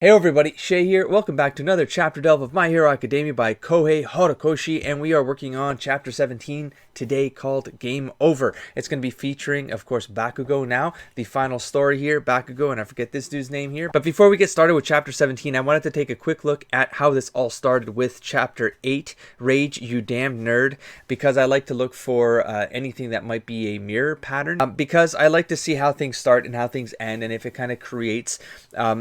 Hey everybody, Shay here. Welcome back to another chapter delve of My Hero Academia by Kohei Horikoshi, and we are working on chapter 17 today called Game Over. It's going to be featuring, of course, Bakugo now, the final story here, Bakugo, and I forget this dude's name here. But before we get started with chapter 17, I wanted to take a quick look at how this all started with chapter 8, Rage, You Damned Nerd, because I like to look for anything that might be a mirror pattern, because I like to see how things start and how things end, and if it kind of creates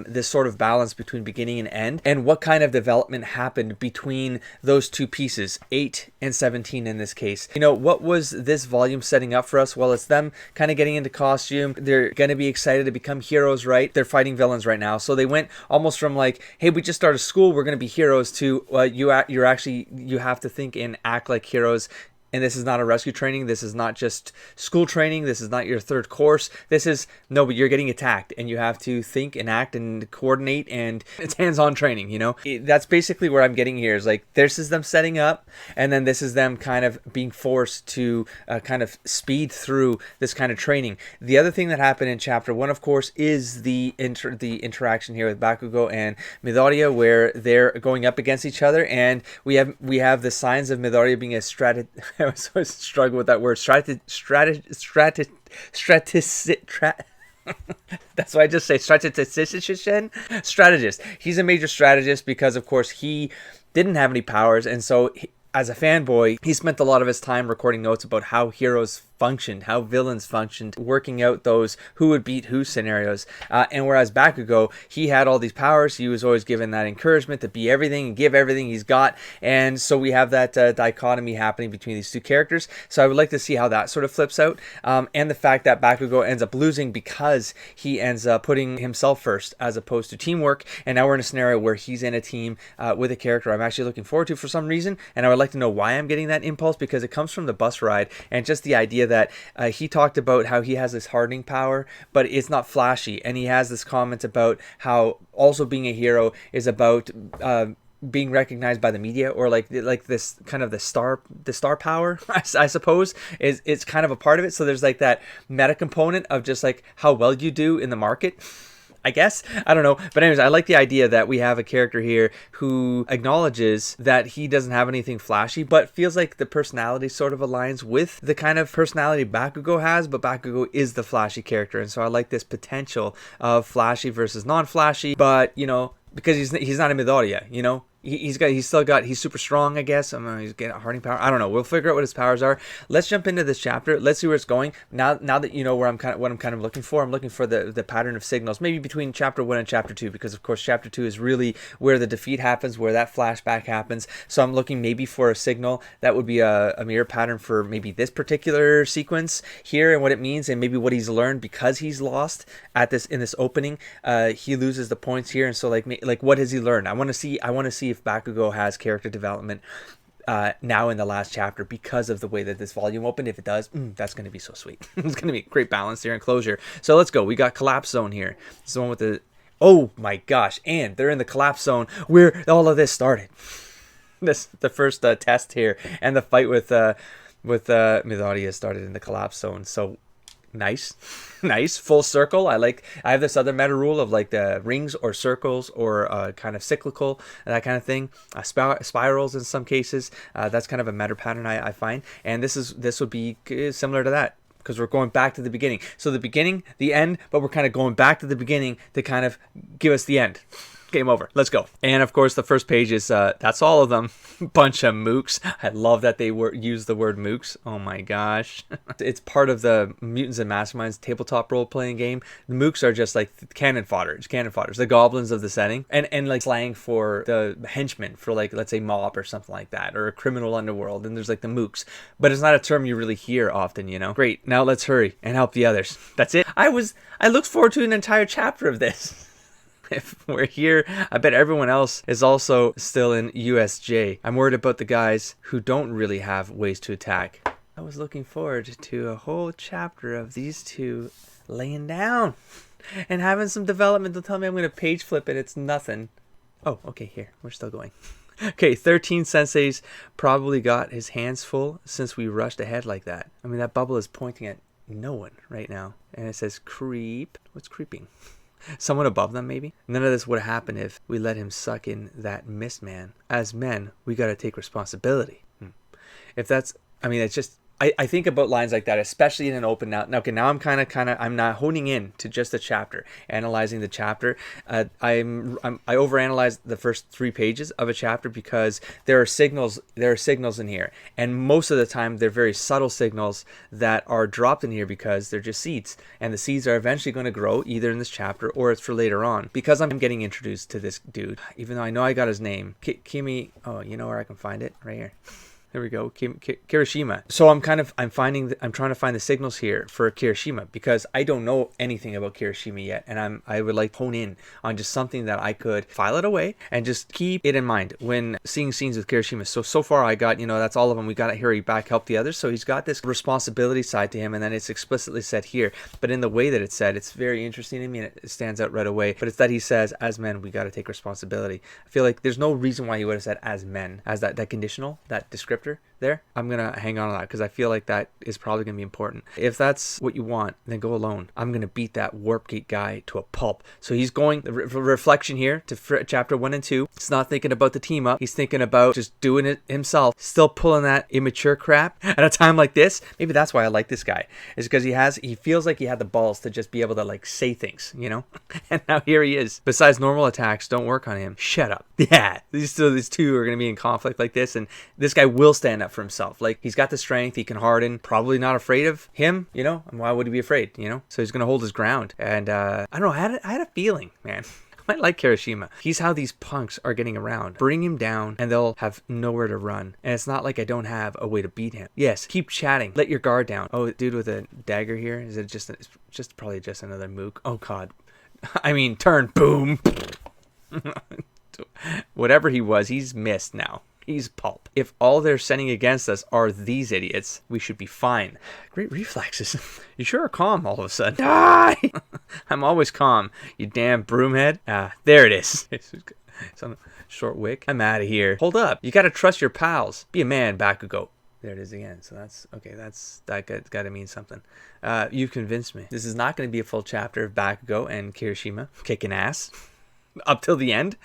this sort of balance between beginning and end, and what kind of development happened between those two pieces, 8 and 17 in this case. You know, what was this volume setting up for us? Well, it's them kind of getting into costume. They're going to be excited to become heroes, right? They're fighting villains right now. So they went almost from like, hey, we just started school, we're going to be heroes, to you have to think and act like heroes. And this is not a rescue training. This is not just school training. This is not your third course. This is, no, but you're getting attacked and you have to think and act and coordinate, and it's hands-on training, you know? That's basically where I'm getting here, is like, this is them setting up, and then this is them kind of being forced to kind of speed through this kind of training. The other thing that happened in chapter 1, of course, is the interaction here with Bakugo and Midoriya, where they're going up against each other, and we have the signs of Midoriya being a I always struggle with that word. That's why I just say strategist. He's a major strategist because, of course, he didn't have any powers, and so as a fanboy, he spent a lot of his time recording notes about how heroes functioned, how villains functioned, working out those who would beat who scenarios. And whereas Bakugo, he had all these powers, he was always given that encouragement to be everything and give everything he's got. And so we have that dichotomy happening between these two characters. So I would like to see how that sort of flips out. And the fact that Bakugo ends up losing because he ends up putting himself first as opposed to teamwork. And now we're in a scenario where he's in a team with a character I'm actually looking forward to for some reason. And I would like to know why I'm getting that impulse, because it comes from the bus ride and just the idea that he talked about how he has this hardening power, but it's not flashy. And he has this comment about how also being a hero is about being recognized by the media, or like this kind of the star power, I suppose, is it's kind of a part of it. So there's like that meta component of just like how well you do in the market, I guess. I don't know. But anyways, I like the idea that we have a character here who acknowledges that he doesn't have anything flashy, but feels like the personality sort of aligns with the kind of personality Bakugo has, but Bakugo is the flashy character. And so I like this potential of flashy versus non-flashy, but, you know, because he's not a Midoriya, you know? He's super strong, I guess. He's getting a hardening power. I don't know. We'll figure out what his powers are. Let's jump into this chapter. Let's see where it's going. Now that you know what I'm kind of looking for. I'm looking for the pattern of signals, maybe between chapter 1 and chapter 2, because of course chapter 2 is really where the defeat happens, where that flashback happens. So I'm looking maybe for a signal that would be a mirror pattern for maybe this particular sequence here and what it means, and maybe what he's learned because he's lost in this opening. He loses the points here, and so like what has he learned? I want to see if Bakugo has character development now in the last chapter because of the way that this volume opened. If it does, that's going to be so sweet. It's going to be great balance here and closure. So let's go. We got Collapse Zone here. This is the one with the... Oh my gosh. And they're in the Collapse Zone where all of this started. The first test here, and the fight with Midoriya started in the Collapse Zone. So nice full circle. I have this other meta rule of like the rings or circles or kind of cyclical, that kind of thing, spirals in some cases. That's kind of a meta pattern I find, and this would be similar to that, because we're going back to the beginning. So the beginning, the end, but we're kind of going back to the beginning to kind of give us the end. Game over. Let's go. And of course, the first page is that's all of them. Bunch of mooks. I love that they use the word mooks. Oh my gosh. It's part of the Mutants and Masterminds tabletop role-playing game. The mooks are just like cannon fodders, the goblins of the setting, and like slang for the henchmen for, like, let's say mob or something like that, or a criminal underworld. And there's like the mooks, but it's not a term you really hear often, you know. Great. Now let's hurry and help the others. That's it. I looked forward to an entire chapter of this. If we're here, I bet everyone else is also still in USJ. I'm worried about the guys who don't really have ways to attack. I was looking forward to a whole chapter of these two laying down and having some development. They'll tell me I'm going to page flip and it's nothing. Oh, okay, here. We're still going. Okay, 13 Sensei's probably got his hands full since we rushed ahead like that. I mean, that bubble is pointing at no one right now. And it says creep. What's creeping? Someone above them, maybe? None of this would have happened if we let him suck in that mist, man. As men, we gotta take responsibility. If that's, I mean, it's just, I think about lines like that, especially in an open now. Okay, now I'm kind of, I'm not honing in to just the chapter, analyzing the chapter. I overanalyze the first 3 pages of a chapter because there are signals in here, and most of the time they're very subtle signals that are dropped in here because they're just seeds, and the seeds are eventually going to grow either in this chapter or it's for later on. Because I'm getting introduced to this dude, even though I know I got his name, Kimi. Oh, you know where I can find it? Right here. There we go, Kirishima. So I'm trying to find the signals here for Kirishima because I don't know anything about Kirishima yet, and I would like to hone in on just something that I could file it away and just keep it in mind when seeing scenes with Kirishima. So far I got, that's all of them. We got to hurry back, help the others. So he's got this responsibility side to him, and then it's explicitly said here. But in the way that it's said, it's very interesting to me, and it stands out right away. But it's that he says, as men, we got to take responsibility. I feel like there's no reason why he would have said as men, as that conditional, that descriptor there. I'm gonna hang on to that because I feel like that is probably gonna be important. If that's what you want, then go alone. I'm gonna beat that Warp Gate guy to a pulp. So he's going the reflection here to chapter 1 and 2. He's not thinking about the team up. He's thinking about just doing it himself. Still pulling that immature crap at a time like this. Maybe that's why I like this guy. Is because he feels like he had the balls to just be able to like say things, And now here he is. Besides, normal attacks don't work on him. Shut up. Yeah, these two are gonna be in conflict like this, and this guy will stand up for himself. Like, he's got the strength, he can harden, probably not afraid of him, and why would he be afraid, So he's gonna hold his ground. And I don't know, I had a feeling, man. I might like Kirishima. He's how these punks are getting around. Bring him down and they'll have nowhere to run. And it's not like I don't have a way to beat him. Yes, keep chatting. Let your guard down. Oh, dude with a dagger here. Is it just probably just another mook? Oh god. I mean, turn, boom. Whatever he was, he's missed now. He's pulp. If all they're sending against us are these idiots, we should be fine. Great reflexes. You sure are calm all of a sudden. Die! I'm always calm, you damn broomhead. Ah, there it is. It's on a short wick. I'm out of here. Hold up. You gotta trust your pals. Be a man, Bakugo. There it is again. So that's okay. That got to mean something. You've convinced me. This is not going to be a full chapter of Bakugo and Kirishima kicking ass. Up till the end.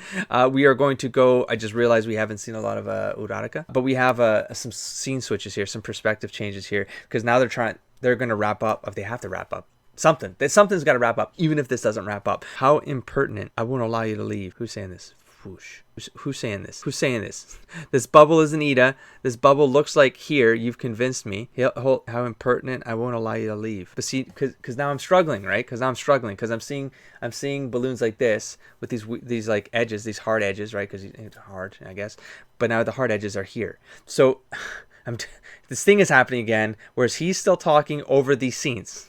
We are going to go, I just realized we haven't seen a lot of Uraraka, but we have some scene switches here, some perspective changes here, because now they're going to wrap up. If they have to wrap up something's got to wrap up, even if this doesn't wrap up. How impertinent. I won't allow you to leave. Who's saying this? Whoosh. Who's saying this? Who's saying this? This bubble isn't Ida. This bubble looks like here. You've convinced me. How impertinent. I won't allow you to leave. But see, because now I'm struggling, right? Because I'm seeing balloons like this with these like edges, these hard edges, right? Because it's hard, I guess. But now the hard edges are here. So this thing is happening again, whereas he's still talking over these scenes.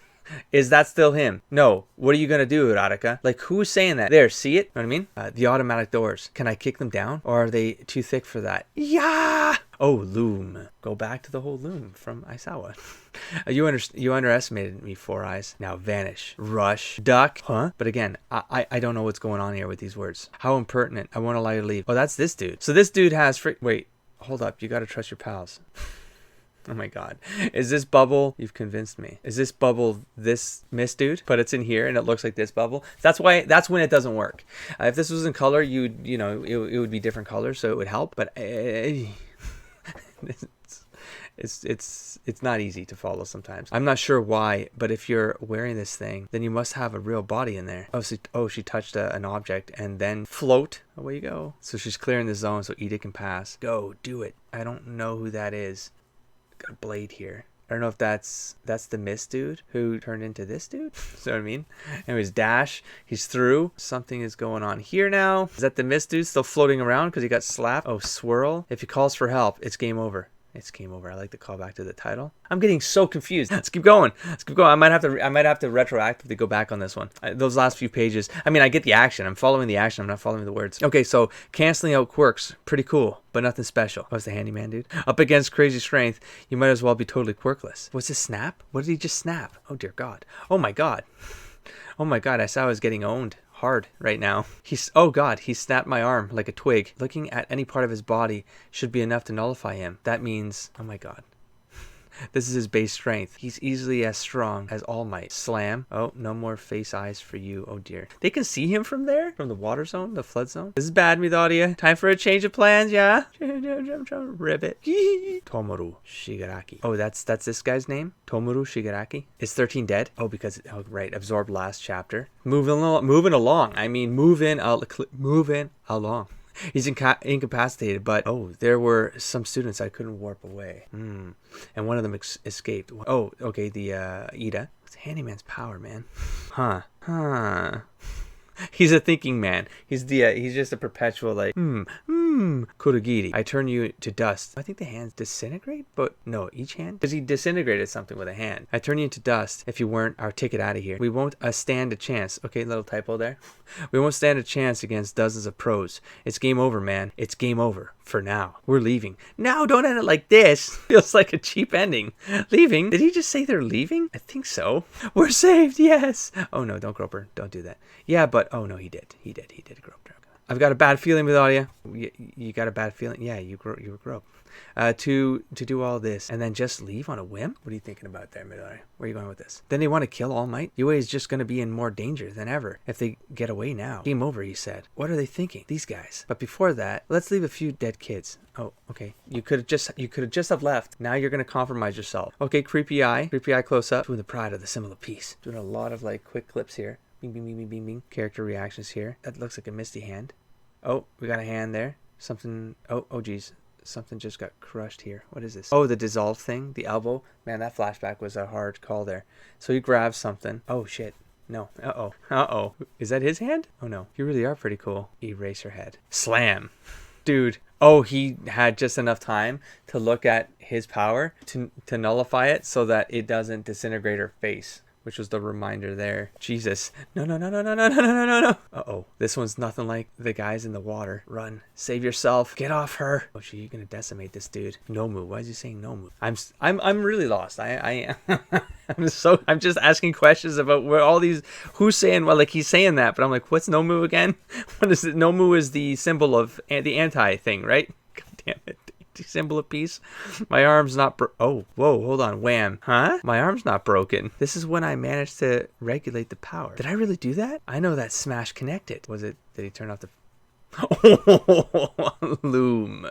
Is that still him? No. What are you going to do, Uraraka? Like, who's saying that? There, see it? Know what I mean? The automatic doors. Can I kick them down? Or are they too thick for that? Yeah! Oh, loom. Go back to the whole loom from Aisawa. You underestimated me, Four Eyes. Now vanish. Rush. Duck. Huh? But again, I don't know what's going on here with these words. How impertinent. I won't allow you to leave. Oh, that's this dude. So this dude has... Wait. Hold up. You got to trust your pals. Oh my god. Is this bubble? You've convinced me. Is this bubble this mist dude? But it's in here and it looks like this bubble. That's when it doesn't work. If this was in color, it would be different colors, so it would help. But it's not easy to follow sometimes. I'm not sure why, but if you're wearing this thing, then you must have a real body in there. She touched an object and then float. Away you go. So she's clearing the zone so Ida can pass. Go, do it. I don't know who that is. Got a blade here. I don't know if that's the mist dude who turned into this dude. You know what I mean? Anyways, dash. He's through. Something is going on here now. Is that the mist dude still floating around because he got slapped? Oh, swirl. If he calls for help, it's game over. It's game over. I like to call back to the title. I'm getting so confused. Let's keep going. I might have to retroactively go back on this one. Those last few pages. I mean, I get the action. I'm following the action. I'm not following the words. Okay, so canceling out quirks. Pretty cool, but nothing special. Oh, it's the handyman dude. Up against crazy strength, you might as well be totally quirkless. What's this snap? What did he just snap? Oh, dear God. Oh, my God. Oh, my God. I saw I was getting owned hard right now. Oh god, he snapped my arm like a twig. Looking at any part of his body should be enough to nullify him. That means, oh my god. This is his base strength. He's easily as strong as All Might. Slam. Oh, no more face eyes for you. Oh dear. They can see him from there? From the water zone? The flood zone? This is bad, Midoriya. Time for a change of plans, yeah? Ribbit. Tomoru Shigaraki. Oh, that's this guy's name? Tomoru Shigaraki? Is 13 dead? Oh, because, oh, right, absorbed last chapter. Moving along. I mean, moving along. He's incapacitated, but oh, there were some students I couldn't warp away. And one of them escaped. Oh, okay, the Ida. It's Handyman's power, man. Huh. He's a thinking man. He's just a perpetual like, Kurogiri. I turn you to dust. I think the hands disintegrate, but no, each hand? Because he disintegrated something with a hand. I turn you into dust if you weren't our ticket out of here. We won't stand a chance. Okay, little typo there. We won't stand a chance against dozens of pros. It's game over, man. It's game over. For now. We're leaving. No, don't end it like this. Feels like a cheap ending. Leaving? Did he just say they're leaving? I think so. We're saved, yes. Oh no, don't Groper. Don't do that. Yeah, but oh no, he did. He did Groper. I've got a bad feeling with Audia. You got a bad feeling? Yeah, you were Grope. To do all this and then just leave on a whim? What are you thinking about there, Midori? Where are you going with this? Then they want to kill All Might? Yue is just going to be in more danger than ever if they get away now. Game over, he said. What are they thinking? These guys. But before that, let's leave a few dead kids. Oh, okay. You could have just have left. Now you're going to compromise yourself. Okay, creepy eye close up. Doing the pride of the symbol of peace. Doing a lot of like quick clips here. Bing, bing, bing, bing, bing, bing. Character reactions here. That looks like a misty hand. Oh, we got a hand there. Something. Oh, geez. Something just got crushed here. What is this? Oh, the dissolved thing. The elbow. Man, that flashback was a hard call there. So he grabs something. Oh, shit. No. Uh-oh. Is that his hand? Oh, no. You really are pretty cool. Eraser head. Slam. Dude. Oh, he had just enough time to look at his power to nullify it so that it doesn't disintegrate her face. Which was the reminder there. Jesus. No. Uh-oh. This one's nothing like the guys in the water. Run. Save yourself. Get off her. Oh, gee, you're gonna decimate this dude. Nomu. Why is he saying Nomu? I'm really lost. I'm just asking questions about where all these, who's saying, well, like he's saying that, but I'm like, what's Nomu again? What is it? Nomu is the symbol of the anti thing, right? God damn it. Symbol of peace. My arm's not oh, whoa, hold on. Wham. Huh? My arm's not broken. This is when I managed to regulate the power. Did I really do that? I know that Smash connected. Did he turn off the Loom.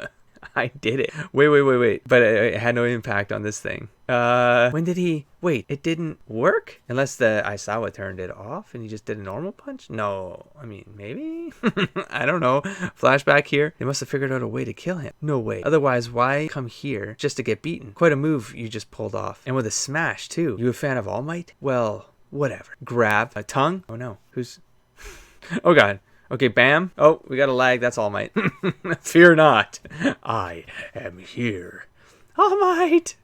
I did it. Wait. But it had no impact on this thing. When did he... Wait, it didn't work? Unless the Aisawa turned it off and he just did a normal punch? No. I mean, maybe? I don't know. Flashback here. They must have figured out a way to kill him. No way. Otherwise, why come here just to get beaten? Quite a move you just pulled off. And with a smash, too. You a fan of All Might? Well, whatever. Grab a tongue? Oh, no. Who's... Oh, God. Okay, bam. Oh, we got a lag. That's All Might. Fear not. I am here. All Might.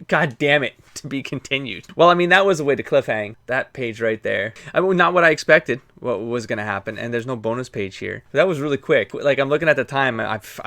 God damn it. To be continued. Well, I mean, that was a way to cliffhang. That page right there. I mean, not what I expected. What was going to happen. And there's no bonus page here. That was really quick. Like, I'm looking at the time.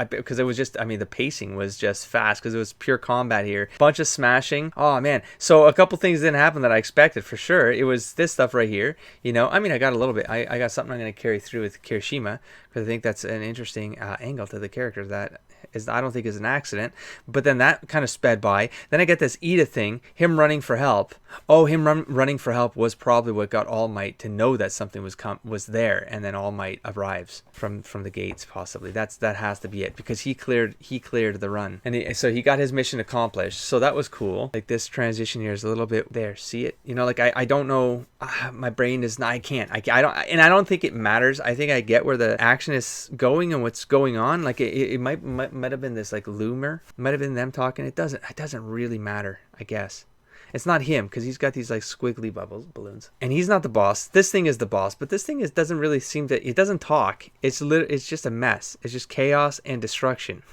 Because it was just, I mean, the pacing was just fast. Because it was pure combat here. Bunch of smashing. Oh, man. So a couple things didn't happen that I expected for sure. It was this stuff right here. You know, I mean, I got a little bit. I got something I'm going to carry through with Kirishima. Because I think that's an interesting angle to the character that I don't think is an accident. But then that kind of sped by. Then I get this Ida thing. Him running for help. Oh, him running for help was probably what got All Might to know that something was there, and then All Might arrives from the gates possibly. That has to be it, because he cleared the run, and so he got his mission accomplished. So that was cool. Like, this transition here is a little bit there. See it? You know, like I don't know. My brain is not. I don't think it matters. I think I get where the action is going and what's going on. Like it might have been this like loomer. Might have been them talking. It doesn't really matter, I guess. It's not him, because he's got these like squiggly balloons, and he's not the boss. This thing is the boss, but this thing doesn't really seem to. It doesn't talk. It's just a mess. It's just chaos and destruction,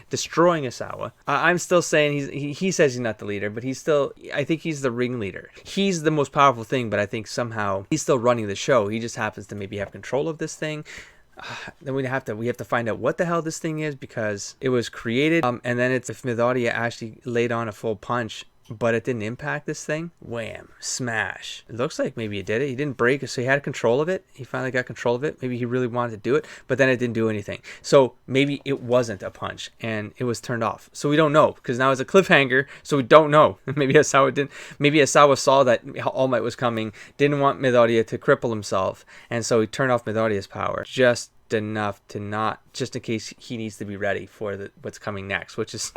destroying Asawa. I'm still saying he says he's not the leader, but I think he's the ringleader. He's the most powerful thing, but I think somehow he's still running the show. He just happens to maybe have control of this thing. Then we have to find out what the hell this thing is, because it was created, and then it's if Midoriya actually laid on a full punch but it didn't impact this thing. Wham, smash. It looks like maybe it did it. He didn't break it, so he had control of it. He finally got control of it. Maybe he really wanted to do it, but then it didn't do anything. So maybe it wasn't a punch and it was turned off. So we don't know, because now it's a cliffhanger, so we don't know. Maybe Asawa didn't. Maybe Asawa saw that All Might was coming, didn't want Midoriya to cripple himself, and so he turned off Midoriya's power just enough to not, just in case he needs to be ready for what's coming next, which is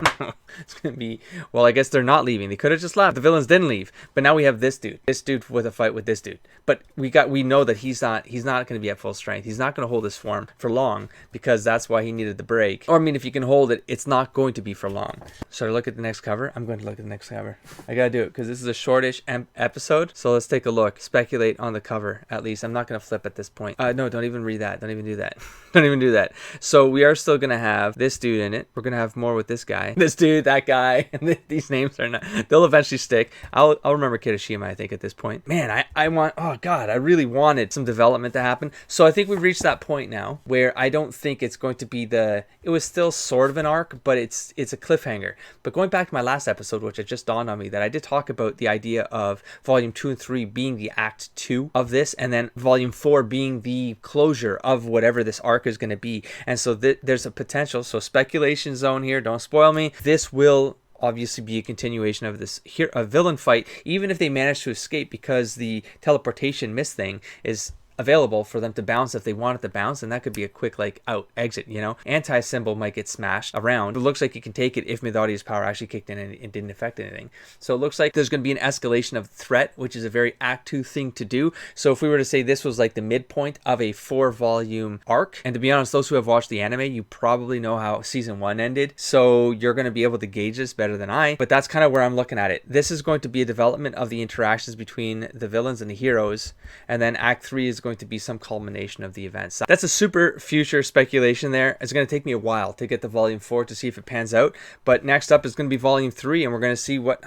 it's gonna be, well, I guess they're not leaving. They could have just left. The villains didn't leave, but now we have this dude with a fight with this dude. But we know that he's not going to be at full strength. He's not going to hold his form for long, because that's why he needed the break. Or I mean, if you can hold it, it's not going to be for long. Should I look at the next cover? I'm going to look at the next cover. I gotta do it because this is a shortish episode. So let's take a look. Speculate on the cover at least. I'm not going to flip at this point. No, don't even read that. Don't even do that. Don't even do that. So we are still going to have this dude in it. We're going to have more with this guy. This dude, that guy. And these names are not, they'll eventually stick. I'll remember Kirishima, I think, at this point. Man, I want, oh God, I really wanted some development to happen. So I think we've reached that point now where I don't think it's going to be it was still sort of an arc, but it's a cliffhanger. But going back to my last episode, which it just dawned on me that I did talk about the idea of volume 2 and 3 being the act 2 of this, and then volume 4 being the closure of whatever this arc is going to be. And so there's a potential, so speculation zone here, don't spoil me, this will obviously be a continuation of this here, a villain fight, even if they manage to escape, because the teleportation miss thing is available for them to bounce if they wanted to bounce, and that could be a quick like out exit, you know. Anti-symbol might get smashed around. It looks like you can take it if Midoriya's power actually kicked in and it didn't affect anything. So it looks like there's going to be an escalation of threat, which is a very act 2 thing to do. So if we were to say this was like the midpoint of a 4-volume arc, and to be honest, those who have watched the anime, you probably know how season 1 ended, so you're going to be able to gauge this better than I, but that's kind of where I'm looking at it. This is going to be a development of the interactions between the villains and the heroes, and then act 3 is going to be some culmination of the events. That's a super future speculation there. It's going to take me a while to get to volume 4 to see if it pans out, but next up is going to be volume 3, and we're going to see what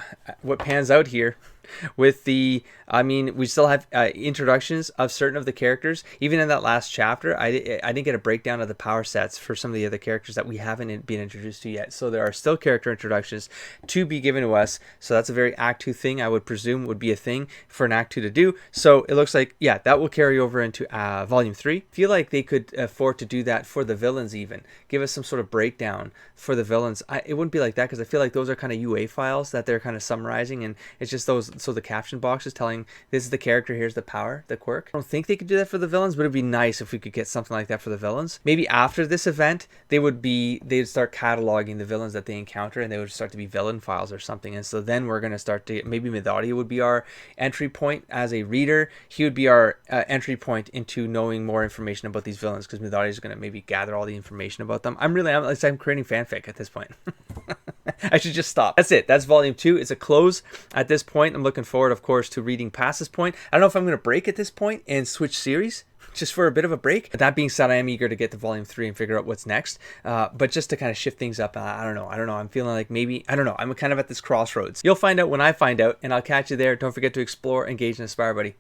pans out here with the, I mean, we still have introductions of certain of the characters. Even in that last chapter, I didn't get a breakdown of the power sets for some of the other characters that we haven't been introduced to yet. So there are still character introductions to be given to us. So that's a very Act 2 thing, I would presume would be a thing for an Act 2 to do. So it looks like, yeah, that will carry over into Volume 3. I feel like they could afford to do that for the villains even. Give us some sort of breakdown for the villains. It wouldn't be like that because I feel like those are kind of UA files that they're kind of summarizing, and it's just those, so the caption box is telling this is the character, here's the power, the quirk. I don't think they could do that for the villains, but it'd be nice if we could get something like that for the villains. Maybe after this event, they'd start cataloging the villains that they encounter, and they would start to be villain files or something. And so then we're going to start to, maybe Midoriya would be our entry point as a reader. He would be our entry point into knowing more information about these villains, because Midoriya is going to maybe gather all the information about them. I'm creating fanfic at this point. I should just stop. That's it. That's volume 2. It's a close at this point. I'm looking forward, of course, to reading past this point. I don't know if I'm going to break at this point and switch series just for a bit of a break. But that being said, I am eager to get to volume 3 and figure out what's next. But just to kind of shift things up, I don't know. I'm feeling like maybe, I don't know. I'm kind of at this crossroads. You'll find out when I find out, and I'll catch you there. Don't forget to explore, engage, and inspire, buddy.